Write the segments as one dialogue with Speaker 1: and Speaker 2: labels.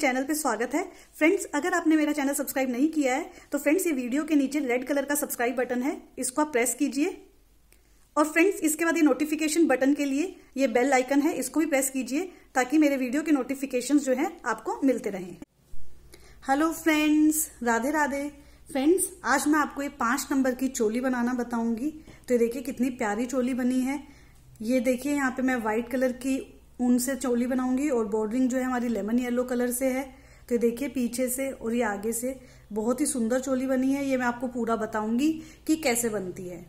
Speaker 1: Channel पे स्वागत है। फ्रेंड्स, अगर आपने मेरा चैनल सब्सक्राइब नहीं किया है तो फ्रेंड्स ये वीडियो के नीचे रेड कलर का सब्सक्राइब बटन है, इसको आप प्रेस कीजिए। और फ्रेंड्स इसके बाद ये नोटिफिकेशन बटन के लिए ये बेल आइकन है, इसको भी प्रेस कीजिए ताकि मेरे वीडियो के नोटिफिकेशन जो है आपको मिलते रहें। Hello friends, Radhe Radhe. Friends, आज मैं आपको ये 5 नंबर की चोली बनाना बताऊंगी। तो ये देखिए कितनी प्यारी चोली बनी है। ये देखिए यहाँ पे मैं व्हाइट कलर की ऊन से चोली बनाऊंगी और बॉर्डरिंग जो है हमारी लेमन येलो कलर से है। तो ये देखिए पीछे से और ये आगे से बहुत ही सुंदर चोली बनी है। ये मैं आपको पूरा बताऊंगी कि कैसे बनती है।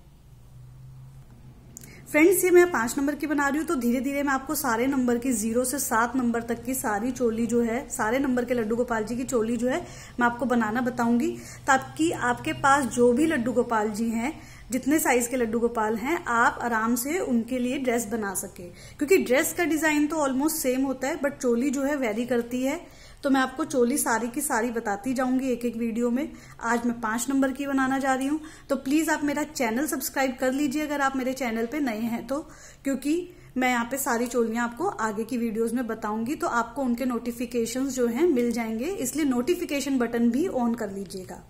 Speaker 1: फ्रेंड्स, ये मैं 5 नंबर की बना रही हूँ, तो धीरे धीरे मैं आपको सारे नंबर की 0 से 7 नंबर तक की सारी चोली जो है, सारे नंबर के लड्डू गोपाल जी की चोली जो है मैं आपको बनाना बताऊंगी, ताकि आपके पास जो भी लड्डू गोपाल जी हैं, जितने साइज के लड्डू गोपाल हैं, आप आराम से उनके लिए ड्रेस बना सके। क्योंकि ड्रेस का डिजाइन तो ऑलमोस्ट सेम होता है, बट चोली जो है वेरी करती है। तो मैं आपको चोली सारी की सारी बताती जाऊंगी एक एक वीडियो में। आज मैं 5 नंबर की बनाना जा रही हूँ, तो प्लीज आप मेरा चैनल सब्सक्राइब कर लीजिए अगर आप मेरे चैनल पे नए हैं तो, क्योंकि मैं यहाँ पे सारी चोलियां आपको आगे की वीडियोस में बताऊंगी, तो आपको उनके नोटिफिकेशंस जो हैं मिल जाएंगे, इसलिए नोटिफिकेशन बटन भी ऑन कर लीजिएगा।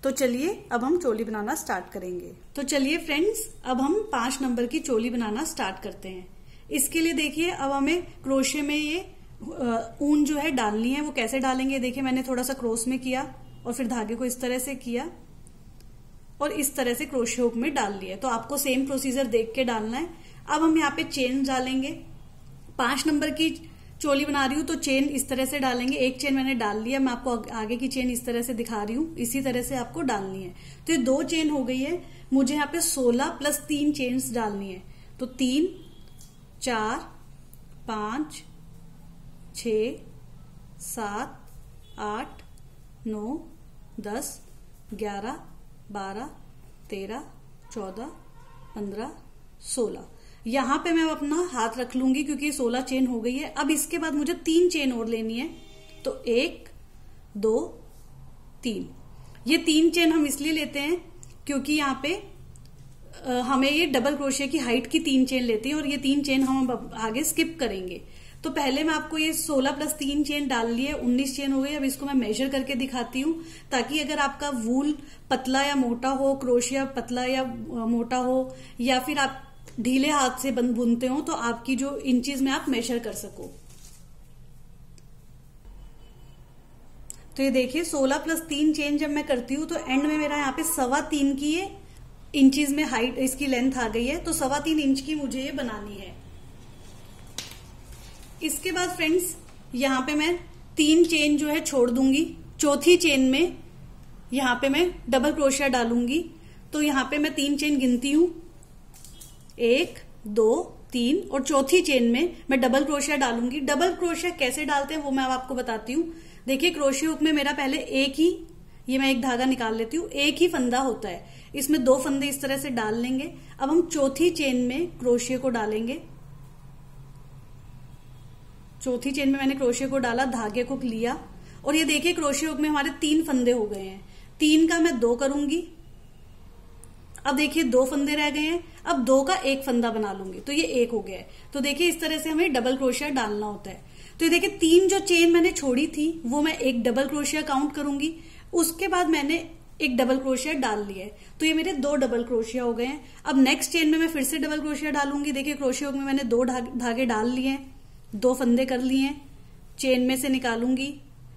Speaker 1: तो चलिए अब हम चोली बनाना स्टार्ट करेंगे। तो चलिए फ्रेंड्स, अब हम 5 नंबर की चोली बनाना स्टार्ट करते हैं। इसके लिए देखिए अब हमें क्रोशे में ये ऊन जो है डालनी है। वो कैसे डालेंगे, देखिए मैंने थोड़ा सा क्रॉस में किया और फिर धागे को इस तरह से किया और इस तरह से क्रोशे हुक में डाल लिया। तो आपको सेम प्रोसीजर देख के डालना है। अब हम यहाँ पे चेन डालेंगे। 5 नंबर की चोली बना रही हूं तो चेन इस तरह से डालेंगे। एक चेन मैंने डाल लिया, मैं आपको आगे की चेन इस तरह से दिखा रही हूँ, इसी तरह से आपको डालनी है। तो ये 2 चेन हो गई है। मुझे यहाँ पे 16 प्लस 3 चेन्स डालनी है। तो 3 4 5 6 7 8 9 10 11 12 13 14 15 16। यहां पे मैं अपना हाथ रख लूंगी क्योंकि 16 चेन हो गई है। अब इसके बाद मुझे 3 चेन और लेनी है। तो 1 2 3। ये 3 चेन हम इसलिए लेते हैं क्योंकि यहाँ पे हमें ये डबल क्रोशिया की हाइट की 3 चेन लेती है और ये 3 चेन हम आगे स्किप करेंगे। तो पहले मैं आपको ये 16 प्लस 3 चेन डाल ली है, 19 चेन हो गई। अब इसको मैं मेजर करके दिखाती हूँ, ताकि अगर आपका वूल पतला या मोटा हो, क्रोशिया पतला या मोटा हो, या फिर आप ढीले हाथ से बुनते हो, तो आपकी जो इंचेस में आप मेजर कर सको। तो ये देखिए 16 प्लस 3 चेन जब मैं करती हूँ तो एंड में मेरा यहाँ पे 3.25 की ये इंचेस में हाइट, इसकी लेंथ आ गई है। तो 3.25 इंच की मुझे ये बनानी है। इसके बाद फ्रेंड्स यहाँ पे मैं 3 चेन जो है छोड़ दूंगी। चौथी चेन में यहाँ पे मैं डबल क्रोशिया डालूंगी। तो यहाँ पे मैं 3 चेन गिनती हूँ, 1 2 3, और चौथी चेन में मैं डबल क्रोशिया डालूंगी। डबल क्रोशिया कैसे डालते हैं वो मैं आपको बताती हूँ। देखिए क्रोशिया हुक में मेरा पहले ये मैं एक धागा निकाल लेती हूँ, एक ही फंदा होता है, इसमें 2 फंदे इस तरह से डाल लेंगे। अब हम चौथी चेन में क्रोशिया को डालेंगे। चौथी चेन में मैंने क्रोशिया को डाला, धागे को लिया, और ये देखिए क्रोशिया हुक में हमारे 3 फंदे हो गए हैं। 3 का मैं 2 करूंगी। अब देखिए 2 फंदे रह गए हैं। अब 2 का 1 फंदा बना लूंगी, तो ये 1 हो गया है। तो देखिए इस तरह से हमें डबल क्रोशिया डालना होता है। तो ये देखिए 3 जो चेन मैंने छोड़ी थी वो मैं एक डबल क्रोशिया काउंट करूंगी। उसके बाद मैंने एक डबल क्रोशिया डाल लिया है, तो ये मेरे 2 डबल क्रोशिया हो गए हैं। अब नेक्स्ट चेन में मैं फिर से डबल क्रोशिया डालूंगी। देखिए क्रोशिया में मैंने 2 धागे डाल लिए हैं, 2 फंदे कर लिए हैं, चेन में से निकालूंगी।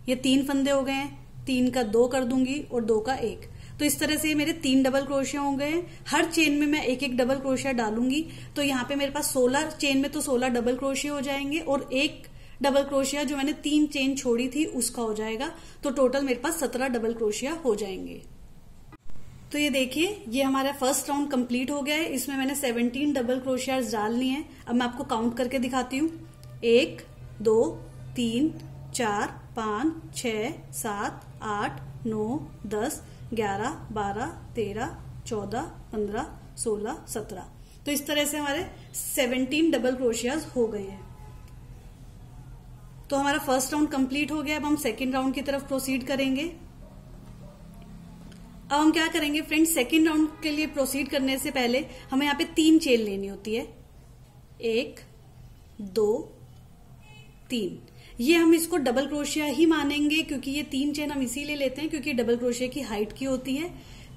Speaker 1: ये 3 फंदे हो गए हैं, 3 का 2 कर दूंगी और 2 का 1। तो इस तरह से मेरे 3 डबल क्रोशिया हो गए हैं। हर चेन में मैं एक एक डबल क्रोशिया डालूंगी। तो यहाँ पे मेरे पास 16 चेन में तो 16 डबल क्रोशिया हो जाएंगे, और एक डबल क्रोशिया जो मैंने 3 चेन छोड़ी थी उसका हो जाएगा। तो टोटल मेरे पास 17 डबल क्रोशिया हो जाएंगे। तो ये देखिए ये हमारा फर्स्ट राउंड कंप्लीट हो गया है। इसमें मैंने 17 डबल क्रोशिया डालनी है। अब मैं आपको काउंट करके दिखाती हूँ। 1 2 3 4 5 6 7 8 9 10 11 12 13 14 15 16 17। तो इस तरह से हमारे 17 डबल क्रोशियाज हो गए हैं। तो हमारा फर्स्ट राउंड कंप्लीट हो गया। अब हम सेकेंड राउंड की तरफ प्रोसीड करेंगे। अब हम क्या करेंगे फ्रेंड्स, सेकेंड राउंड के लिए प्रोसीड करने से पहले हमें यहाँ पे 3 चेन लेनी होती है। 1 2 3। ये हम इसको डबल क्रोशिया ही मानेंगे, क्योंकि ये 3 चेन हम इसीलिए लेते हैं क्योंकि डबल क्रोशिया की हाइट की होती है।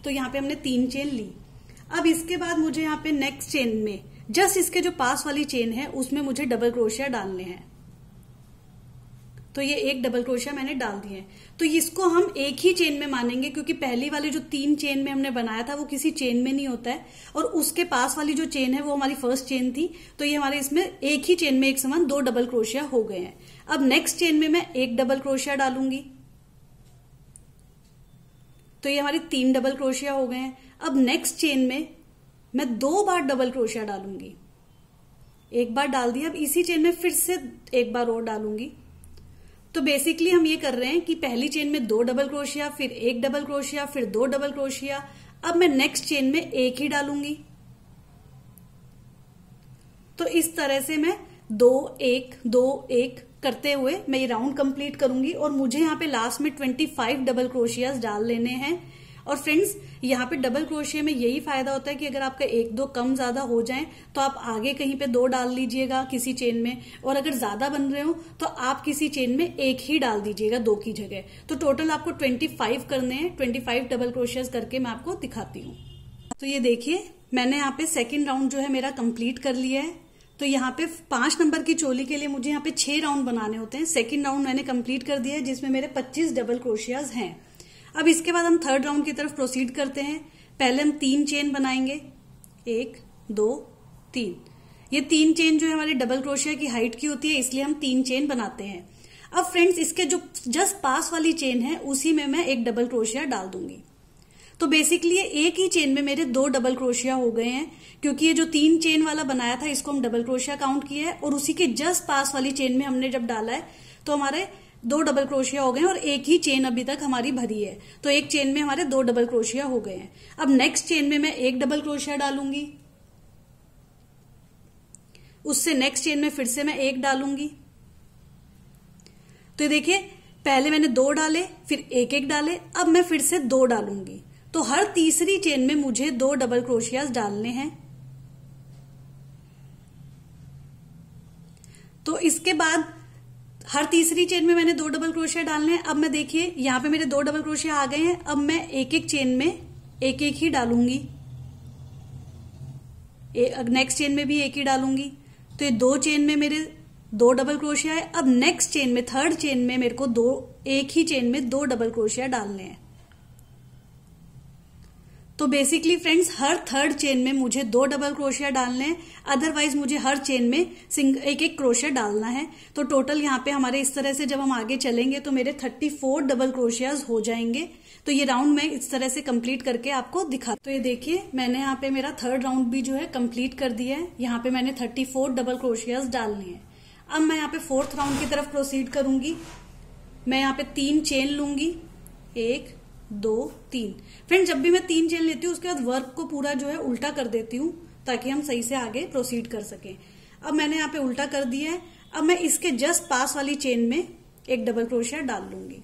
Speaker 1: तो यहाँ पे हमने 3 चेन ली। अब इसके बाद मुझे यहाँ पे नेक्स्ट चेन में जस्ट इसके जो पास वाली चेन है उसमें मुझे डबल क्रोशिया डालने हैं। तो ये एक डबल क्रोशिया मैंने डाल दिए हैं। तो इसको हम एक ही चेन में मानेंगे, क्योंकि पहली वाली जो 3 चेन में हमने बनाया था वो किसी चेन में नहीं होता है, और उसके पास वाली जो चेन है वो हमारी फर्स्ट चेन थी। तो ये हमारे इसमें एक ही चेन में एक समान 2 डबल क्रोशिया हो गए हैं। अब नेक्स्ट चेन में मैं एक डबल क्रोशिया डालूंगी, तो ये हमारी 3 डबल क्रोशिया हो गए हैं। अब नेक्स्ट चेन में मैं 2 बार डबल क्रोशिया डालूंगी। एक बार डाल दिया, अब इसी चेन में फिर से एक बार और डालूंगी। तो बेसिकली हम ये कर रहे हैं कि पहली चेन में 2 डबल क्रोशिया, फिर एक डबल क्रोशिया, फिर 2 डबल क्रोशिया। अब मैं नेक्स्ट चेन में एक ही डालूंगी। तो इस तरह से मैं 2 1 2 1 करते हुए मैं ये राउंड कंप्लीट करूंगी, और मुझे यहाँ पे लास्ट में 25 डबल क्रोशियाज डाल लेने हैं। और फ्रेंड्स, यहाँ पे डबल क्रोशिया में यही फायदा होता है कि अगर आपका 1-2 कम ज्यादा हो जाए तो आप आगे कहीं पे 2 डाल लीजिएगा किसी चेन में, और अगर ज्यादा बन रहे हो तो आप किसी चेन में एक ही डाल दीजिएगा 2 की जगह। तो टोटल आपको 25 करने हैं। 25 डबल क्रोशियाज करके मैं आपको दिखाती हूँ। तो ये देखिए, मैंने यहाँ पे सेकेंड राउंड जो है मेरा कंप्लीट कर लिया है। तो यहाँ पे 5 नंबर की चोली के लिए मुझे यहाँ पे 6 राउंड बनाने होते हैं। सेकेंड राउंड मैंने कंप्लीट कर दिया है, जिसमें मेरे 25 डबल क्रोशियाज हैं। अब इसके बाद हम थर्ड राउंड की तरफ प्रोसीड करते हैं। पहले हम 3 चेन बनाएंगे, 1 2 3। ये 3 चेन जो है हमारे डबल क्रोशिया की हाइट की होती है, इसलिए हम 3 चेन बनाते हैं। अब फ्रेंड्स, इसके जो जस्ट पास वाली चेन है उसी में मैं एक डबल क्रोशिया डाल दूंगी। तो बेसिकली ये एक ही चेन में मेरे 2 डबल क्रोशिया हो गए हैं, क्योंकि ये जो 3 चेन वाला बनाया था इसको हम डबल क्रोशिया काउंट किया है, और उसी के जस्ट पास वाली चेन में हमने जब डाला है तो हमारे 2 डबल क्रोशिया हो गए हैं, और एक ही चेन अभी तक हमारी भरी है। तो एक चेन में हमारे 2 डबल क्रोशिया हो गए हैं। अब नेक्स्ट चेन में मैं एक डबल क्रोशिया डालूंगी, उससे नेक्स्ट चेन में फिर से मैं एक डालूंगी। तो देखिए, पहले मैंने 2 डाले, फिर एक एक डाले, अब मैं फिर से 2 डालूंगी। तो हर तीसरी चेन में मुझे 2 डबल क्रोशियाज डालने हैं। तो इसके बाद हर तीसरी चेन में मैंने 2 डबल क्रोशिया डालने हैं। अब मैं देखिए, यहां पे मेरे 2 डबल क्रोशिया आ गए हैं। अब मैं एक एक चेन में एक एक ही डालूंगी, नेक्स्ट चेन में भी एक ही डालूंगी। तो ये 2 चेन में मेरे 2 डबल क्रोशिया है। अब नेक्स्ट चेन में, थर्ड चेन में मेरे को एक ही चेन में 2 डबल क्रोशिया डालने हैं। तो बेसिकली फ्रेंड्स, हर थर्ड चेन में मुझे 2 डबल क्रोशिया डालने हैं, अदरवाइज मुझे हर चेन में एक एक क्रोशिया डालना है। तो टोटल यहाँ पे हमारे इस तरह से जब हम आगे चलेंगे तो मेरे 34 डबल क्रोशियाज हो जाएंगे। तो ये राउंड मैं इस तरह से कंप्लीट करके आपको दिखा। तो ये देखिए, मैंने यहाँ पे मेरा थर्ड राउंड भी जो है कंप्लीट कर दिया है। यहाँ पे मैंने 34 डबल क्रोशियाज डालने हैं। अब मैं यहाँ पे फोर्थ राउंड की तरफ प्रोसीड करूंगी। मैं यहाँ पे 3 चेन लूंगी, 1 2 3। फ्रेंड, जब भी मैं 3 चेन लेती हूँ उसके बाद वर्क को पूरा जो है उल्टा कर देती हूँ, ताकि हम सही से आगे प्रोसीड कर सकें। अब मैंने यहाँ पे उल्टा कर दिया है। अब मैं इसके जस्ट पास वाली चेन में एक डबल क्रोशिया डाल लूंगी।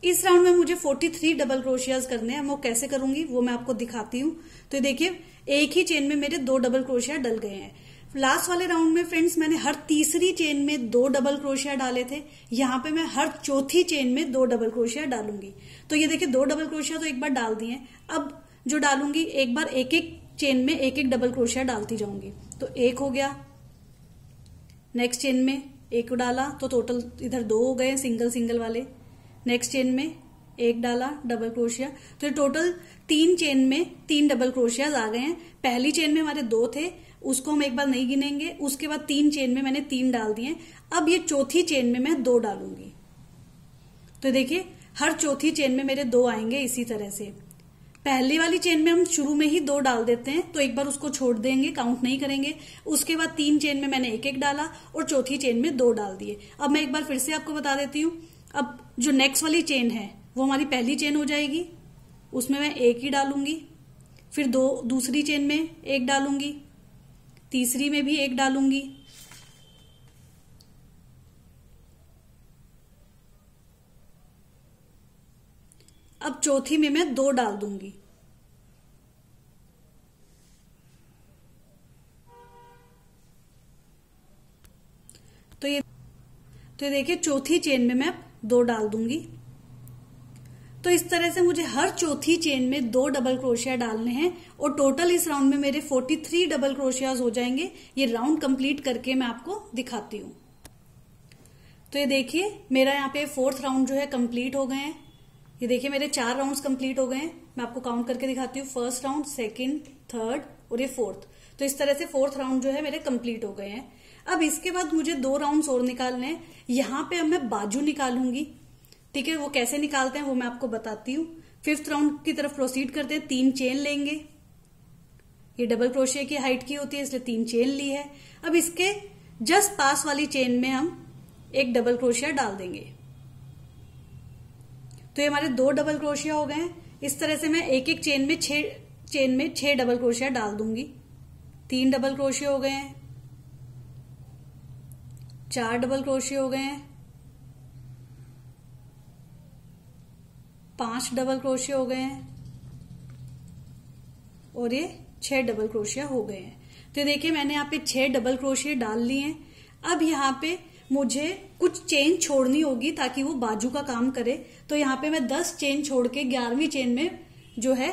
Speaker 1: इस राउंड में मुझे 43 डबल क्रोशियाज करने हैं। वो कैसे करूंगी वो मैं आपको दिखाती हूँ। तो देखिए, एक ही चेन में मेरे 2 डबल क्रोशिया डल गए हैं। लास्ट वाले राउंड में फ्रेंड्स, मैंने हर तीसरी चेन में 2 डबल क्रोशिया डाले थे। यहाँ पे मैं हर चौथी चेन में 2 डबल क्रोशिया डालूंगी। तो ये देखिए, 2 डबल क्रोशिया तो एक बार डाल दिए। अब जो डालूंगी, एक बार एक एक चेन में एक एक डबल क्रोशिया डालती जाऊंगी। तो 1 हो गया, नेक्स्ट चेन में 1 डाला, तो टोटल इधर 2 हो गए सिंगल सिंगल वाले। नेक्स्ट चेन में 1 डाला डबल क्रोशिया, तो टोटल 3 चेन में 3 डबल क्रोशियाज आ गए हैं। पहली चेन में हमारे 2 थे, उसको हम एक बार नहीं गिनेंगे। उसके बाद 3 चेन में मैंने 3 डाल दिए। अब ये चौथी चेन में मैं 2 डालूंगी। तो देखिए, हर चौथी चेन में मेरे 2 आएंगे। इसी तरह से पहली वाली चेन में हम शुरू में ही 2 डाल देते हैं, तो एक बार उसको छोड़ देंगे, काउंट नहीं करेंगे। उसके बाद 3 चेन में मैंने एक एक डाला, और चौथी चेन में 2 डाल दिए। अब मैं एक बार फिर से आपको बता देती हूँ। अब जो नेक्स्ट वाली चेन है वो हमारी पहली चेन हो जाएगी, उसमें मैं 1 ही डालूंगी। फिर दूसरी चेन में 1 डालूंगी, तीसरी में भी 1 डालूंगी, अब चौथी में मैं 2 डाल दूंगी। तो ये देखिए चौथी चेन में मैं 2 डाल दूंगी। तो इस तरह से मुझे हर चौथी चेन में 2 डबल क्रोशिया डालने हैं और टोटल इस राउंड में मेरे 43 डबल क्रोशियाज हो जाएंगे। ये राउंड कंप्लीट करके मैं आपको दिखाती हूँ। तो ये देखिए मेरा यहाँ पे 4th राउंड जो है कंप्लीट हो गए हैं। ये देखिए मेरे 4 राउंड्स कंप्लीट हो गए हैं। मैं आपको काउंट करके दिखाती हूँ, 1st राउंड, 2nd, 3rd और ये 4th। तो इस तरह से 4th राउंड जो है मेरे कंप्लीट हो गए हैं। अब इसके बाद मुझे 2 राउंड्स और निकालने हैं। यहाँ पे अब मैं बाजू निकालूंगी, ठीक है। वो कैसे निकालते हैं वो मैं आपको बताती हूँ। 5th राउंड की तरफ प्रोसीड करते हैं। 3 चेन लेंगे, ये डबल क्रोशिया की हाइट की होती है इसलिए 3 चेन ली है। अब इसके जस्ट पास वाली चेन में हम एक डबल क्रोशिया डाल देंगे। तो ये हमारे 2 डबल क्रोशिया हो गए हैं। इस तरह से मैं एक एक चेन में 6 डबल क्रोशिया डाल दूंगी। 3 डबल क्रोशिया हो गए हैं, 4 डबल क्रोशिया हो गए हैं, 5 डबल क्रोशिया हो गए हैं और ये 6 डबल क्रोशिया हो गए हैं। तो देखिए मैंने यहाँ पे 6 डबल क्रोशिया डाल लिए हैं। अब यहाँ पे मुझे कुछ चेन छोड़नी होगी ताकि वो बाजू का काम करे। तो यहाँ पे मैं 10 चेन छोड़ के 11वीं चेन में जो है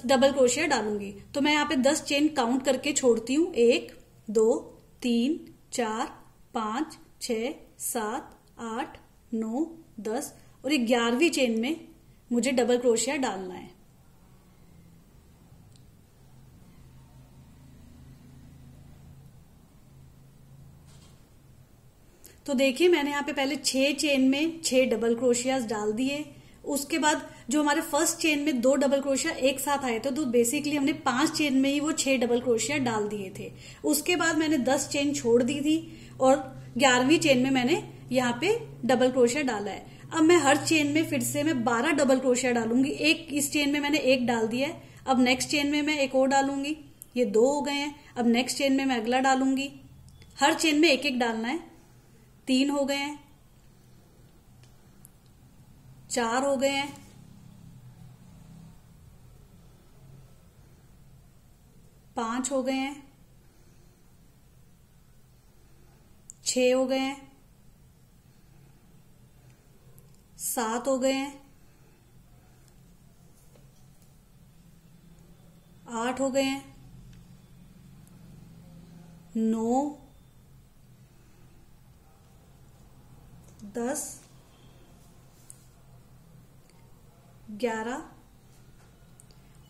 Speaker 1: डबल क्रोशिया डालूंगी। तो मैं यहाँ पे 10 चेन काउंट करके छोड़ती हूँ। 1, 2, 3, 4, 5, 6, 7, 8, 9, 10 और 11वीं चेन में मुझे डबल क्रोशिया डालना है। तो देखिए मैंने यहाँ पे पहले 6 चेन में 6 डबल क्रोशियाज डाल दिए। उसके बाद जो हमारे फर्स्ट चेन में 2 डबल क्रोशिया एक साथ आए थे तो बेसिकली हमने 5 चेन में ही वो 6 डबल क्रोशिया डाल दिए थे। उसके बाद मैंने 10 चेन छोड़ दी थी और 11वीं चेन में मैंने यहाँ पे डबल क्रोशिया डाला है। अब मैं हर चेन में फिर से मैं 12 डबल क्रोशिया डालूंगी। एक इस चेन में मैंने 1 डाल दिया है। अब नेक्स्ट चेन में मैं एक और डालूंगी, ये 2 हो गए हैं। अब नेक्स्ट चेन में मैं अगला डालूंगी। हर चेन में एक एक डालना है। 3 हो गए हैं, 4 हो गए हैं, 5 हो गए हैं, 6 हो गए हैं, 7 हो गए हैं, 8 हो गए हैं, 9, 10, 11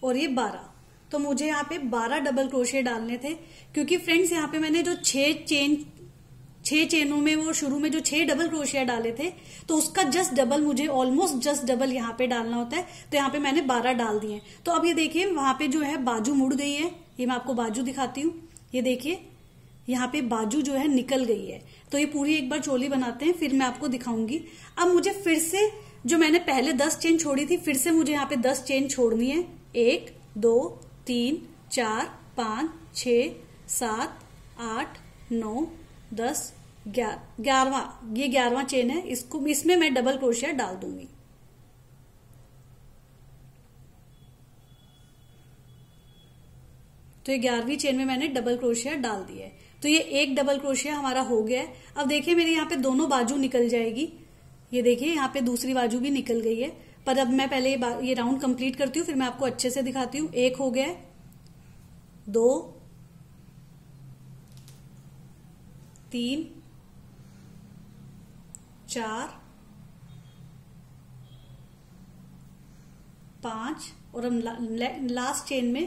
Speaker 1: और ये 12। तो मुझे यहाँ पे 12 डबल क्रोशिया डालने थे क्योंकि फ्रेंड्स यहाँ पे मैंने जो 6 चेनों में वो शुरू में जो 6 डबल क्रोशिया डाले थे तो उसका जस्ट डबल मुझे ऑलमोस्ट जस्ट डबल यहाँ पे डालना होता है। तो यहाँ पे मैंने 12 डाल दिए। तो अब ये देखिए वहां पे जो है बाजू मुड़ गई है। ये मैं आपको बाजू दिखाती हूँ। ये देखिए यहाँ पे बाजू जो है निकल गई है। तो ये पूरी एक बार चोली बनाते हैं फिर मैं आपको दिखाऊंगी। अब मुझे फिर से जो मैंने पहले 10 चेन छोड़ी थी फिर से मुझे यहाँ पे 10 चेन छोड़नी है। 1, 2, 3, 4, 5, 6, 7, 8, 9, 10, 11वां, ये 11वां चेन है। इसमें मैं डबल क्रोशिया डाल दूंगी। तो ये 11वीं चेन में मैंने डबल क्रोशिया डाल दिया है। तो ये एक डबल क्रोशिया हमारा हो गया है। अब देखिए मेरी यहाँ पे दोनों बाजू निकल जाएगी। ये देखिए यहाँ पे दूसरी बाजू भी निकल गई है। पर अब मैं पहले ये राउंड कंप्लीट करती हूँ फिर मैं आपको अच्छे से दिखाती हूँ। 1 हो गया, 2, 3, 4, 5 और हम लास्ट चेन में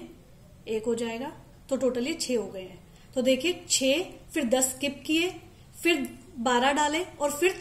Speaker 1: 1 हो जाएगा। तो टोटली 6 हो गए हैं। तो देखिए 6 फिर 10 स्किप किए, फिर 12 डाले और फिर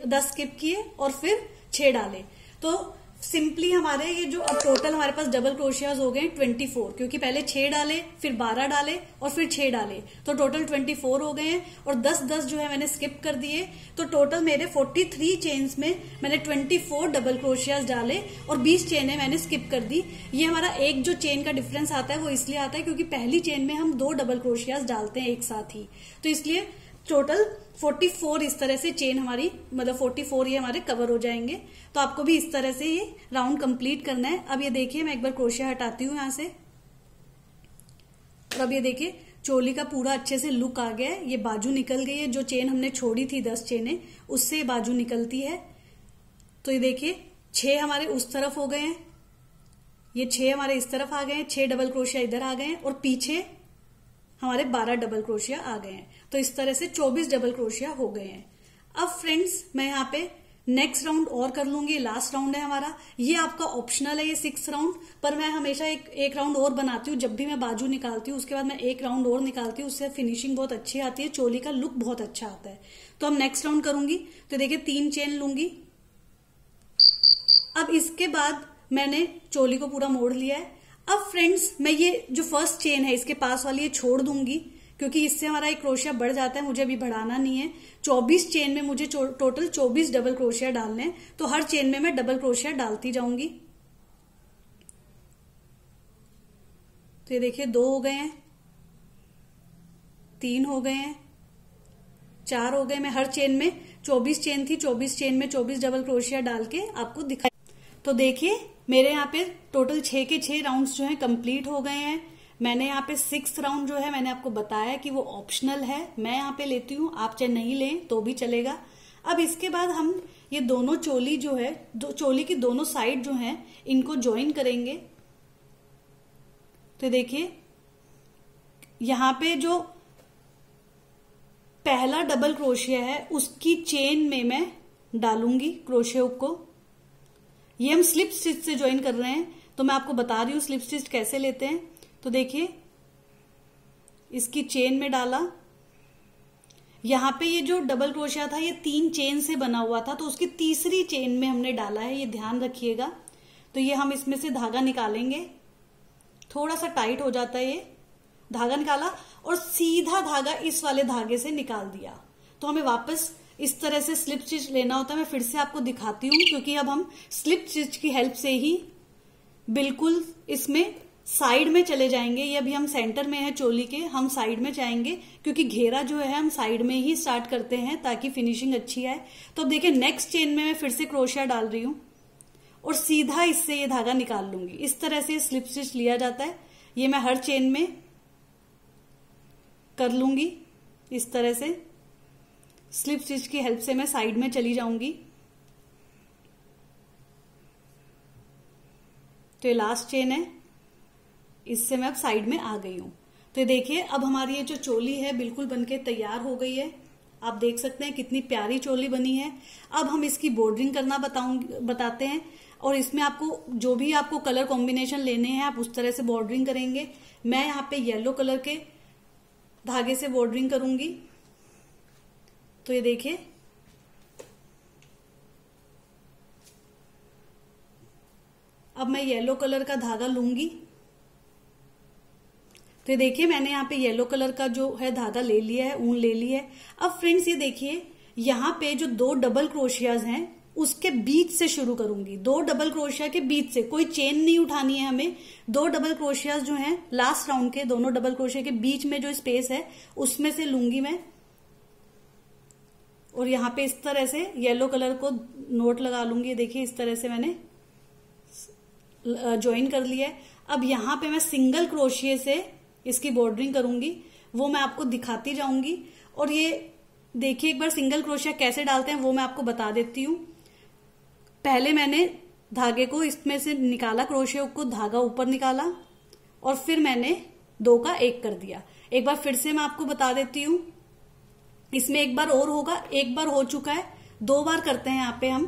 Speaker 1: 10 स्किप किए और फिर 6 डाले। तो सिंपली हमारे ये जो अब टोटल हमारे पास डबल क्रोशियाज हो गए 24 क्योंकि पहले 6 डाले फिर 12 डाले और फिर 6 डाले तो टोटल 24 हो गए हैं। और 10 जो है मैंने स्किप कर दिए। तो टोटल मेरे 43 चेन्स में मैंने 24 डबल क्रोशियाज डाले और 20 चेनें मैंने स्किप कर दी। ये हमारा एक जो चेन का डिफरेंस आता है वो इसलिए आता है क्योंकि पहली चेन में हम 2 डबल क्रोशियाज डालते हैं एक साथ ही। तो इसलिए टोटल 44 इस तरह से चेन हमारी मतलब 44 ये हमारे कवर हो जाएंगे। तो आपको भी इस तरह से ये राउंड कंप्लीट करना है। अब ये देखिए मैं एक बार क्रोशिया हटाती हूँ यहाँ से और अब ये देखिए चोली का पूरा अच्छे से लुक आ गया है। ये बाजू निकल गई है, जो चेन हमने छोड़ी थी 10 चेनें उससे ये बाजू निकलती है। तो ये देखिए 6 हमारे उस तरफ हो गए हैं, ये 6 हमारे इस तरफ आ गए हैं, 6 डबल क्रोशिया इधर आ गए हैं और पीछे हमारे 12 डबल क्रोशिया आ गए हैं। तो इस तरह से 24 डबल क्रोशिया हो गए हैं। अब फ्रेंड्स मैं यहाँ पे नेक्स्ट राउंड और कर लूंगी, लास्ट राउंड है हमारा। ये आपका ऑप्शनल है, ये 6 राउंड, पर मैं हमेशा एक राउंड और बनाती हूँ। जब भी मैं बाजू निकालती हूँ उसके बाद मैं एक राउंड और निकालती हूँ, उससे फिनिशिंग बहुत अच्छी आती है, चोली का लुक बहुत अच्छा आता है। तो हम नेक्स्ट राउंड करूंगी। तो देखिए 3 चेन लूंगी। अब इसके बाद मैंने चोली को पूरा मोड़ लिया है। अब फ्रेंड्स मैं ये जो फर्स्ट चेन है इसके पास वाली ये छोड़ दूंगी, क्योंकि इससे हमारा एक क्रोशिया बढ़ जाता है, मुझे अभी बढ़ाना नहीं है। 24 चेन में मुझे टोटल 24 डबल क्रोशिया डालने हैं, तो हर चेन में मैं डबल क्रोशिया डालती जाऊंगी। तो ये देखिए 2 हो गए हैं, 3 हो गए हैं, 4 हो गए। मैं हर चेन में 24 चेन थी, 24 चेन में 24 डबल क्रोशिया डाल के आपको दिखाई। तो देखिए मेरे यहाँ पे टोटल 6 के 6 राउंड्स जो है कंप्लीट हो गए हैं। मैंने यहाँ पे 6th राउंड जो है मैंने आपको बताया कि वो ऑप्शनल है, मैं यहाँ पे लेती हूँ, आप चाहे नहीं लें तो भी चलेगा। अब इसके बाद हम ये दोनों चोली जो है, चोली की दोनों साइड जो है इनको ज्वाइन करेंगे। तो देखिए यहाँ पे जो पहला डबल क्रोशिया है उसकी चेन में मैं डालूंगी क्रोशिया हुक को। ये हम स्लिप स्टिच से ज्वाइन कर रहे हैं, तो मैं आपको बता रही हूँ स्लिप स्टिच कैसे लेते हैं। तो देखिए इसकी चेन में डाला, यहां पे ये जो डबल क्रोशिया था ये 3 चेन से बना हुआ था, तो उसकी तीसरी चेन में हमने डाला है, ये ध्यान रखिएगा। तो ये हम इसमें से धागा निकालेंगे, थोड़ा सा टाइट हो जाता है, ये धागा निकाला और सीधा धागा इस वाले धागे से निकाल दिया। तो हमें वापस इस तरह से स्लिप स्टिच लेना होता है। मैं फिर से आपको दिखाती हूँ, क्योंकि अब हम स्लिप स्टिच की हेल्प से ही बिल्कुल इसमें साइड में चले जाएंगे। ये अभी हम सेंटर में है चोली के, हम साइड में जाएंगे, क्योंकि घेरा जो है हम साइड में ही स्टार्ट करते हैं ताकि फिनिशिंग अच्छी आए। तो अब देखिए नेक्स्ट चेन में मैं फिर से क्रोशिया डाल रही हूं और सीधा इससे ये धागा निकाल लूंगी। इस तरह से स्लिप स्टिच लिया जाता है। ये मैं हर चेन में कर लूंगी, इस तरह से स्लिप स्टिच की हेल्प से मैं साइड में चली जाऊंगी। तो ये लास्ट चेन है, इससे मैं अब साइड में आ गई हूं। तो ये देखिए अब हमारी ये जो चोली है बिल्कुल बनके तैयार हो गई है। आप देख सकते हैं कितनी प्यारी चोली बनी है। अब हम इसकी बॉर्डरिंग करना बताते हैं, और इसमें आपको जो भी आपको कलर कॉम्बिनेशन लेने हैं आप उस तरह से बॉर्डरिंग करेंगे। मैं यहाँ पे येलो कलर के धागे से बॉर्डरिंग करूंगी। तो ये देखिए अब मैं येलो कलर का धागा लूंगी। तो ये देखिए मैंने यहाँ पे येलो कलर का जो है धागा ले लिया है, ऊन ले ली है। अब फ्रेंड्स ये देखिए यहाँ पे जो 2 डबल क्रोशियाज हैं उसके बीच से शुरू करूंगी। 2 डबल क्रोशिया के बीच से, कोई चेन नहीं उठानी है हमें। 2 डबल क्रोशियाज जो हैं लास्ट राउंड के, दोनों डबल क्रोशिया के बीच में जो स्पेस है उसमें से लूंगी मैं, और यहाँ पे इस तरह से येलो कलर को नोट लगा लूंगी। देखिए इस तरह से मैंने ज्वाइन कर लिया है। अब यहाँ पे मैं सिंगल क्रोशिये से इसकी बॉर्डरिंग करूंगी, वो मैं आपको दिखाती जाऊंगी। और ये देखिए एक बार सिंगल क्रोशिया कैसे डालते हैं वो मैं आपको बता देती हूँ। पहले मैंने धागे को इसमें से निकाला, क्रोशिया को धागा ऊपर निकाला और फिर मैंने 2 का 1 कर दिया। एक बार फिर से मैं आपको बता देती हूँ, इसमें एक बार और होगा, एक बार हो चुका है, 2 बार करते हैं यहाँ पे हम।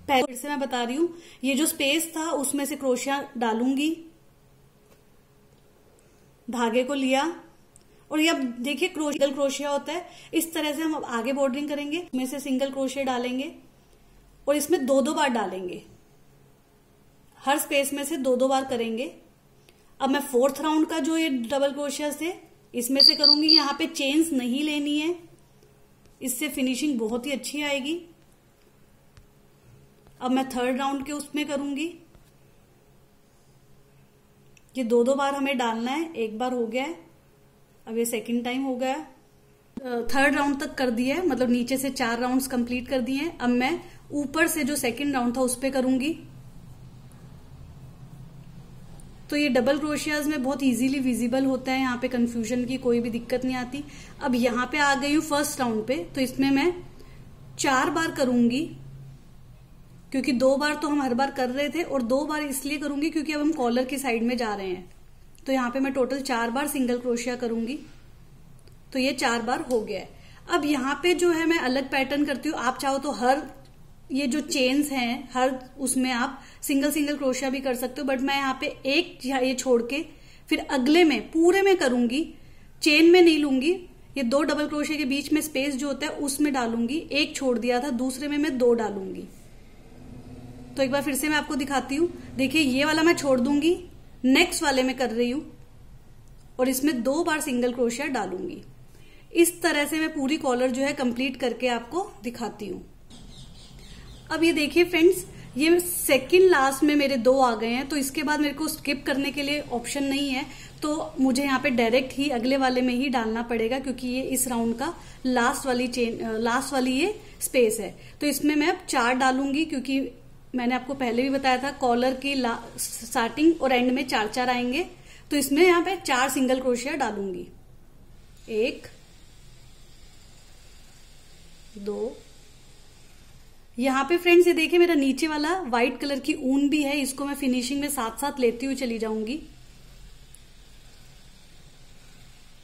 Speaker 1: पहले फिर से मैं बता रही हूँ, ये जो स्पेस था उसमें से क्रोशिया डालूंगी, धागे को लिया और ये अब देखिए सिंगल क्रोशिया होता है। इस तरह से हम अब आगे बॉर्डरिंग करेंगे, इसमें से सिंगल क्रोशिया डालेंगे और इसमें 2-2 बार डालेंगे, हर स्पेस में से 2-2 बार करेंगे। अब मैं 4th राउंड का जो ये डबल क्रोशिया थे इसमें से करूंगी। यहाँ पे चेन्स नहीं लेनी है, इससे फिनिशिंग बहुत ही अच्छी आएगी। अब मैं 3rd राउंड के उसमें करूंगी। ये 2-2 बार हमें डालना है, एक बार हो गया है, अब ये 2nd टाइम हो गया। 3rd राउंड तक कर दिया है, मतलब नीचे से 4 राउंड्स कंप्लीट कर दिए हैं। अब मैं ऊपर से जो 2nd राउंड था उस पे करूंगी। तो ये डबल क्रोशियाज में बहुत इजीली विजिबल होता है, यहाँ पे कंफ्यूजन की कोई भी दिक्कत नहीं आती। अब यहाँ पे आ गई हूँ फर्स्ट राउंड पे, तो इसमें मैं 4 बार करूंगी, क्योंकि 2 बार तो हम हर बार कर रहे थे और 2 बार इसलिए करूंगी क्योंकि अब हम कॉलर की साइड में जा रहे हैं। तो यहाँ पे मैं टोटल 4 बार सिंगल क्रोशिया करूंगी। तो ये 4 बार हो गया है। अब यहाँ पे जो है मैं अलग पैटर्न करती हूँ। आप चाहो तो हर ये जो चेन्स हैं हर उसमें आप सिंगल सिंगल क्रोशिया भी कर सकते हो, बट मैं यहाँ पे एक ये छोड़ के फिर अगले में पूरे में करूंगी, चेन में नहीं लूंगी। ये 2 डबल क्रोशिया के बीच में स्पेस जो होता है उसमें डालूंगी, एक छोड़ दिया था, दूसरे में मैं 2 डालूंगी। तो एक बार फिर से मैं आपको दिखाती हूँ। देखिए ये वाला मैं छोड़ दूंगी, नेक्स्ट वाले में कर रही हूं और इसमें 2 बार सिंगल क्रोशिया डालूंगी। इस तरह से मैं पूरी कॉलर जो है कंप्लीट करके आपको दिखाती हूँ। अब ये देखिए फ्रेंड्स, ये सेकंड लास्ट में मेरे 2 आ गए हैं, तो इसके बाद मेरे को स्किप करने के लिए ऑप्शन नहीं है, तो मुझे यहाँ पे डायरेक्ट ही अगले वाले में ही डालना पड़ेगा, क्योंकि ये इस राउंड का लास्ट वाली ये स्पेस है। तो इसमें मैं अब 4 डालूंगी, क्योंकि मैंने आपको पहले भी बताया था कॉलर की स्टार्टिंग और एंड में 4-4 आएंगे। तो इसमें यहाँ पे 4 सिंगल क्रोशिया डालूंगी। 1 2। यहाँ पे फ्रेंड्स ये देखिए मेरा नीचे वाला व्हाइट कलर की ऊन भी है, इसको मैं फिनिशिंग में साथ साथ लेती हुई चली जाऊंगी।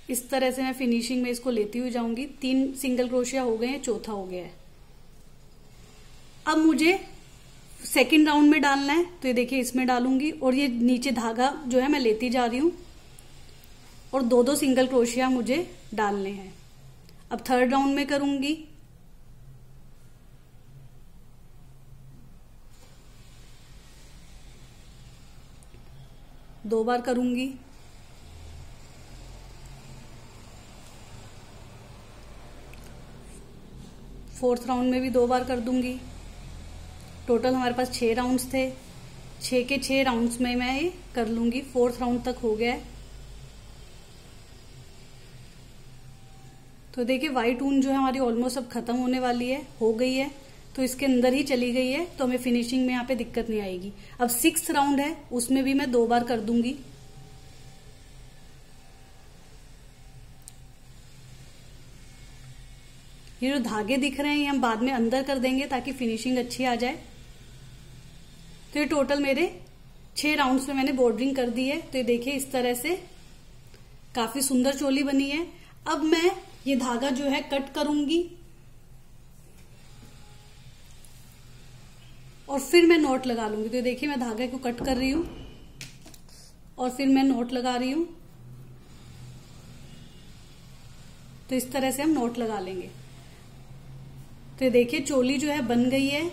Speaker 1: इस तरह से मैं फिनिशिंग में इसको लेती हुई जाऊंगी। 3 सिंगल क्रोशिया हो गए हैं, चौथा हो गया है। अब मुझे सेकेंड राउंड में डालना है, तो ये देखिए इसमें डालूंगी और ये नीचे धागा जो है मैं लेती जा रही हूं और 2-2 सिंगल क्रोशिया मुझे डालने हैं। अब थर्ड राउंड में करूंगी। दो बार करूंगी। फोर्थ राउंड में भी 2 बार कर दूंगी। टोटल हमारे पास 6 राउंड्स थे, 6 के 6 राउंड्स में मैं ये कर लूंगी। 4th राउंड तक हो गया है। तो देखिए व्हाइट ऊन जो है हमारी ऑलमोस्ट अब खत्म होने वाली है, हो गई है, तो इसके अंदर ही चली गई है, तो हमें फिनिशिंग में यहाँ पे दिक्कत नहीं आएगी। अब 6th राउंड है, उसमें भी मैं 2 बार कर दूंगी। ये जो धागे दिख रहे हैं ये हम बाद में अंदर कर देंगे ताकि फिनिशिंग अच्छी आ जाए। तो ये टोटल मेरे 6 राउंड्स में मैंने बॉर्डरिंग कर दी है। तो ये देखिए इस तरह से काफी सुंदर चोली बनी है। अब मैं ये धागा जो है कट करूंगी और फिर मैं नॉट लगा लूंगी। तो देखिए मैं धागे को कट कर रही हूं और फिर मैं नॉट लगा रही हूं। तो इस तरह से हम नॉट लगा लेंगे। तो ये देखिए चोली जो है बन गई है।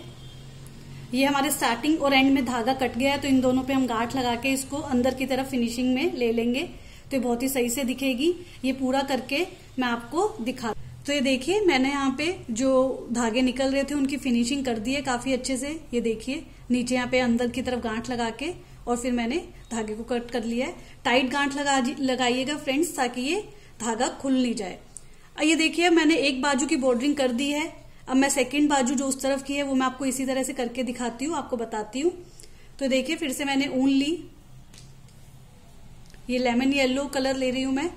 Speaker 1: ये हमारे स्टार्टिंग और एंड में धागा कट गया है, तो इन दोनों पे हम गांठ लगा के इसको अंदर की तरफ फिनिशिंग में ले लेंगे, तो ये बहुत ही सही से दिखेगी। ये पूरा करके मैं आपको दिखा। तो ये देखिए मैंने यहाँ पे जो धागे निकल रहे थे उनकी फिनिशिंग कर दी है काफी अच्छे से। ये देखिए नीचे यहाँ पे अंदर की तरफ गांठ लगा के और फिर मैंने धागे को कट कर लिया है। टाइट गांठ लगाइएगा फ्रेंड्स, ताकि ये धागा खुल नहीं जाए। ये देखिए मैंने एक बाजू की बॉर्डरिंग कर दी है। अब मैं सेकंड बाजू जो उस तरफ की है वो मैं आपको इसी तरह से करके दिखाती हूँ, आपको बताती हूँ। तो देखिए फिर से मैंने ऊन ली, ये लेमन येलो कलर ले रही हूं मैं,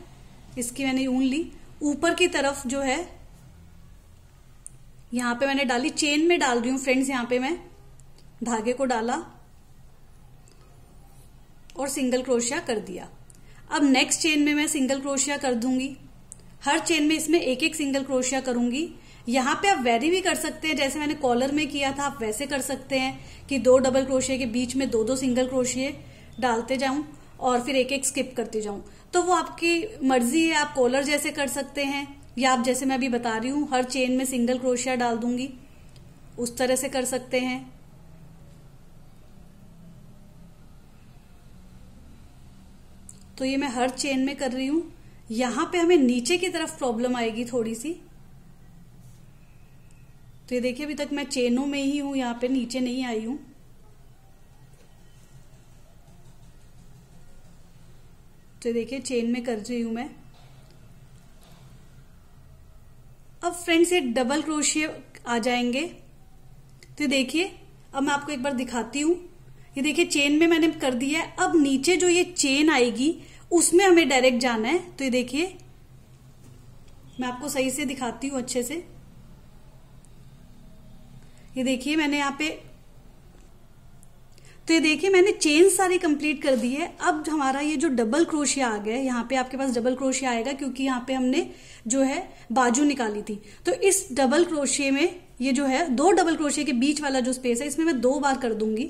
Speaker 1: इसकी मैंने ऊन ली। ऊपर की तरफ जो है यहां पे मैंने डाली, चेन में डाल रही हूं फ्रेंड्स। यहां पे मैं धागे को डाला और सिंगल क्रोशिया कर दिया। अब नेक्स्ट चेन में मैं सिंगल क्रोशिया कर दूंगी। हर चेन में इसमें एक एक सिंगल क्रोशिया करूंगी। यहाँ पे आप वेरी भी कर सकते हैं, जैसे मैंने कॉलर में किया था आप वैसे कर सकते हैं कि 2 डबल क्रोशिया के बीच में 2-2 सिंगल क्रोशिया डालते जाऊं और फिर एक एक स्किप करती जाऊं। तो वो आपकी मर्जी है, आप कॉलर जैसे कर सकते हैं या आप जैसे मैं अभी बता रही हूं हर चेन में सिंगल क्रोशिया डाल दूंगी, उस तरह से कर सकते हैं। तो ये मैं हर चेन में कर रही हूं। यहां पे हमें नीचे की तरफ प्रॉब्लम आएगी थोड़ी सी। तो ये देखिए अभी तक मैं चेनों में ही हूं, यहाँ पे नीचे नहीं आई हूं। तो देखिए चेन में कर रही हूं मैं। अब फ्रेंड्स ये डबल क्रोशिया आ जाएंगे। तो देखिए अब मैं आपको एक बार दिखाती हूं। ये देखिए चेन में मैंने कर दिया है। अब नीचे जो ये चेन आएगी उसमें हमें डायरेक्ट जाना है। तो ये देखिए मैं आपको सही से दिखाती हूं अच्छे से। ये देखिए मैंने यहाँ पे, तो ये देखिए मैंने चेन सारी कंप्लीट कर दी है। अब हमारा ये जो डबल क्रोशिया आ गया है, यहाँ पे आपके पास डबल क्रोशिया आएगा क्योंकि यहाँ पे हमने जो है बाजू निकाली थी। तो इस डबल क्रोशिये में ये जो है 2 डबल क्रोशिये के बीच वाला जो स्पेस है इसमें मैं 2 बार कर दूंगी,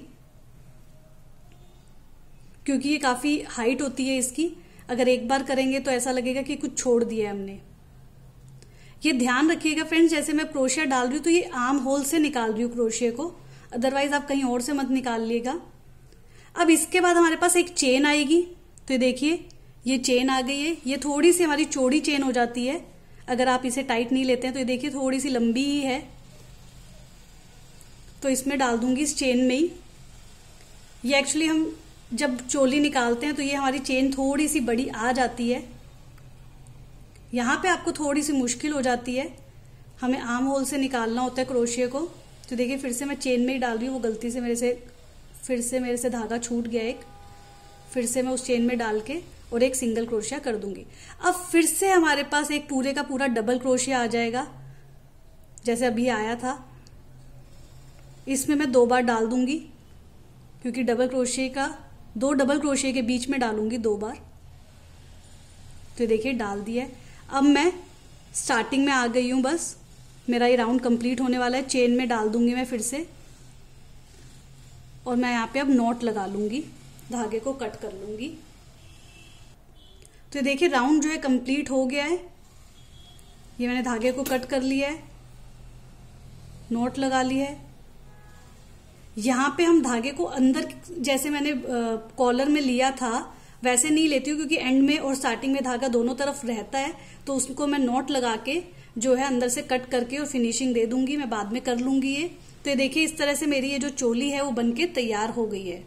Speaker 1: क्योंकि ये काफी हाइट होती है इसकी। अगर एक बार करेंगे तो ऐसा लगेगा कि कुछ छोड़ दिया है हमने। ये ध्यान रखिएगा फ्रेंड्स, जैसे मैं क्रोशिया डाल रही हूँ तो ये आर्म होल से निकाल रही हूँ क्रोशिया को, अदरवाइज आप कहीं और से मत निकाल लिएगा। अब इसके बाद हमारे पास एक चेन आएगी। तो ये देखिए ये चेन आ गई है। ये थोड़ी सी हमारी चौड़ी चेन हो जाती है अगर आप इसे टाइट नहीं लेते हैं। तो ये देखिए थोड़ी सी लंबी ही है, तो इसमें डाल दूंगी इस चेन में ही। ये एक्चुअली हम जब चोली निकालते हैं तो ये हमारी चेन थोड़ी सी बड़ी आ जाती है। यहां पे आपको थोड़ी सी मुश्किल हो जाती है, हमें आर्म होल से निकालना होता है क्रोशिया को। तो देखिए फिर से मैं चेन में ही डाल रही हूँ, वो गलती से मेरे से धागा छूट गया एक। फिर से मैं उस चेन में डाल के और एक सिंगल क्रोशिया कर दूंगी। अब फिर से हमारे पास एक पूरे का पूरा डबल क्रोशिया आ जाएगा जैसे अभी आया था। इसमें मैं 2 बार डाल दूंगी क्योंकि 2 डबल क्रोशिये के बीच में डालूंगी 2 बार। तो देखिए डाल दिया है। अब मैं स्टार्टिंग में आ गई हूं, बस मेरा ये राउंड कंप्लीट होने वाला है। चेन में डाल दूंगी मैं फिर से, और मैं यहाँ पे अब नॉट लगा लूंगी, धागे को कट कर लूंगी। तो देखिए राउंड जो है कंप्लीट हो गया है। ये मैंने धागे को कट कर लिया है, नॉट लगा लिया है। यहां पे हम धागे को अंदर, जैसे मैंने कॉलर में लिया था वैसे नहीं लेती हूँ, क्योंकि एंड में और स्टार्टिंग में धागा दोनों तरफ रहता है। तो उसको मैं नॉट लगा के जो है अंदर से कट करके और फिनिशिंग दे दूंगी। मैं बाद में कर लूंगी ये। तो ये देखिए इस तरह से मेरी ये जो चोली है वो बनके तैयार हो गई है।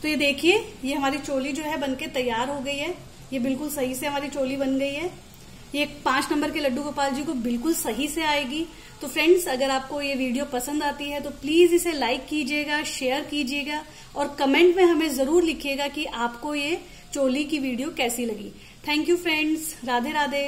Speaker 1: तो ये देखिए ये हमारी चोली जो है बनके तैयार हो गई है। ये बिल्कुल सही से हमारी चोली बन गई है। ये 5 नंबर के लड्डू गोपाल जी को बिल्कुल सही से आएगी। तो फ्रेंड्स अगर आपको ये वीडियो पसंद आती है तो प्लीज इसे लाइक कीजिएगा, शेयर कीजिएगा और कमेंट में हमें जरूर लिखिएगा कि आपको ये चोली की वीडियो कैसी लगी। Thank you friends, Radhe Radhe.